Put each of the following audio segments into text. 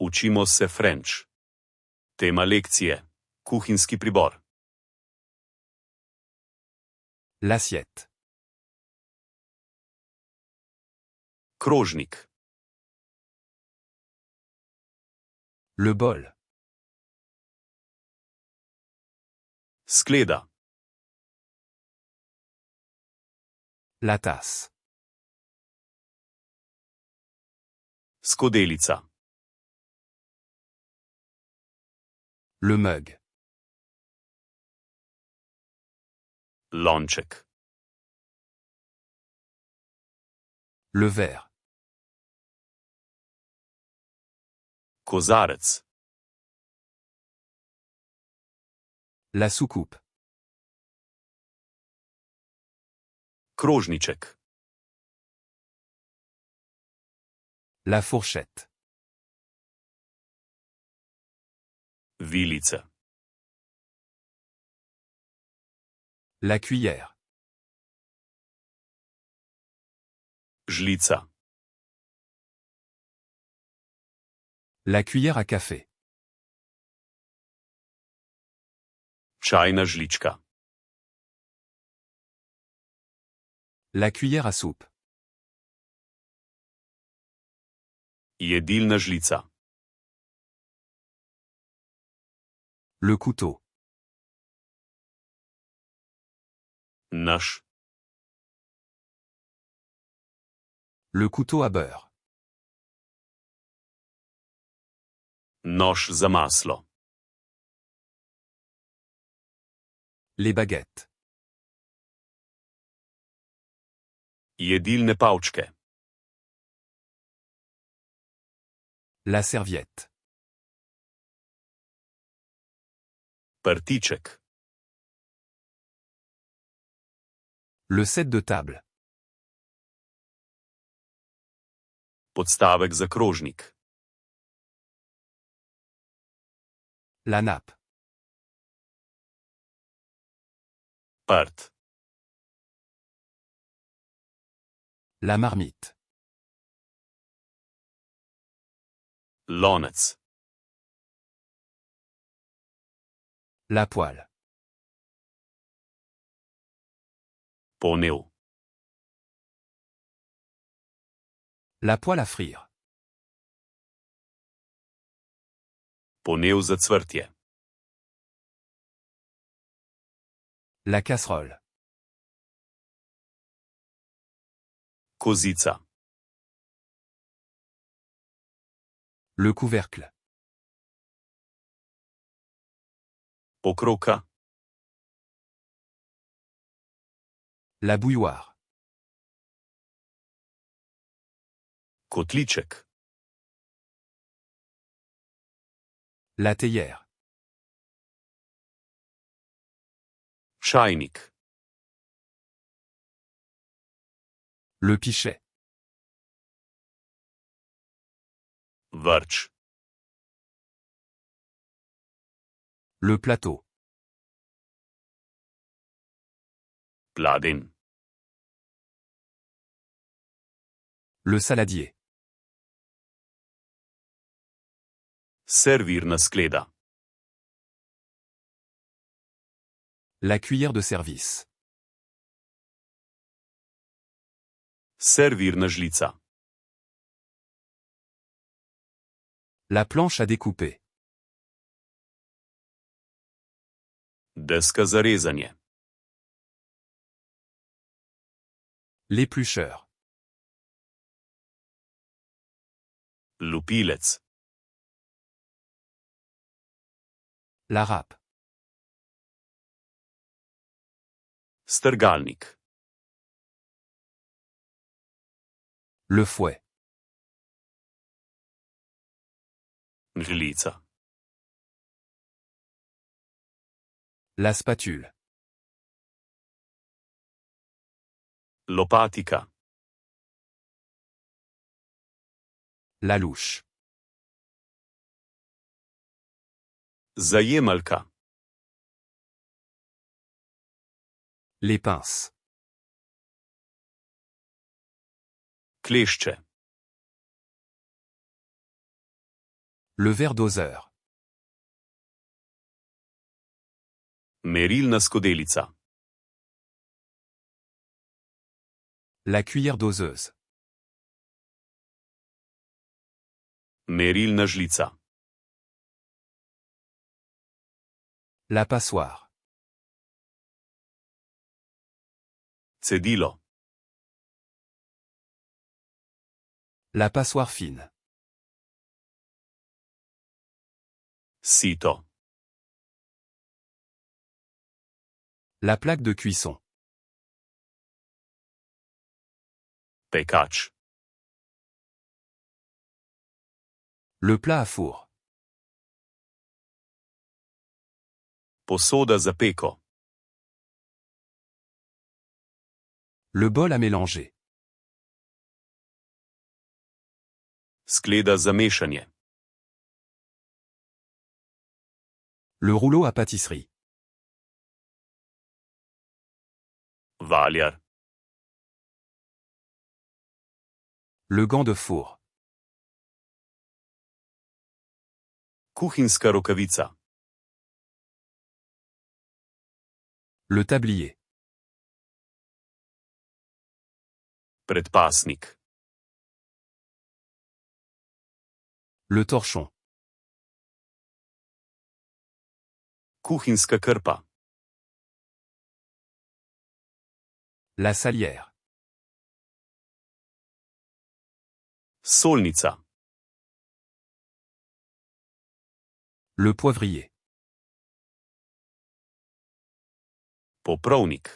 Učimo se French. Tema lekcije: kuhinjski pribor. L'assiette. Krožnik. Le bol. Skleda. La tasse. Skodelica. Le mug. Lonček. Le verre. Kozarec. La soucoupe. Krožniček. La fourchette. Vilice. La cuillère. Žlica. La cuillère à café. Čajna žlička. La cuillère à soupe. Jedilna žlica. Le couteau. Nož. Le couteau à beurre. Nož za maslo. Les baguettes. Jedilne palčke. La serviette. Prtiček. Le set de table. Podstavek za krožnik. La nappe. Prt. La marmite. Lonec. La poêle. Ponev. La poêle à frire. Ponev za cvrtje. La casserole. Kozica. Le couvercle. Pokrovka. La bouilloire. Kotliček. La théière. Čajnik. Le pichet. Vrč. Le plateau. Pladenj. Le saladier. Servirna skleda. La cuillère de service. Servirna žlica. La planche à découper. Deska za rezanje. L'éplucheur. Lupilec. La râpe. Strgalnik. Le fouet. Žlica. La spatule. Lopatika. La louche. Zajemalka. Les pinces. Klešče. Le verre doseur. Merilna skodelica. La cuillère doseuse. Merilna žlica. La passoire. Cedilo. La passoire fine. Sito. La plaque de cuisson. Pekač. Le plat à four. Posoda za peko. Le bol à mélanger. Skleda za mešanje. Le rouleau à pâtisserie. Valjar. Le gant de four. Kuhinjska rokavica. Le tablier. Predpasnik. Le torchon. Kuhinjska krpa. La salière. Solnica. Le poivrier. Poprovnik.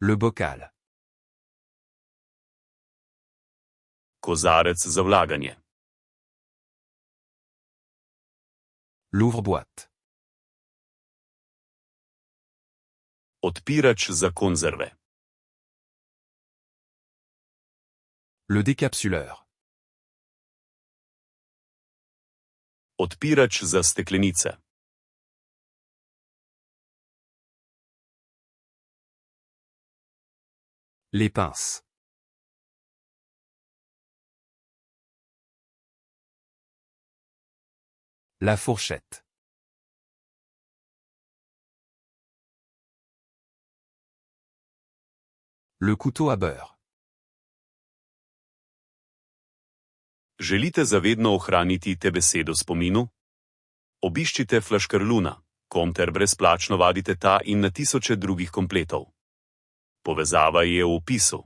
Le bocal. Kozarec za vlaganje. L'ouvre-boîte. Odpirač za konzerve. Le décapsuleur. Odpirač za steklenice. Les pinces. La fourchette. Le couteau à beurre. Želite zavedno ohraniti te besede v spominu? Obiščite Flaškarluna.com ter brezplačno vadite ta in na tisoče drugih kompletov. Povezava je v opisu.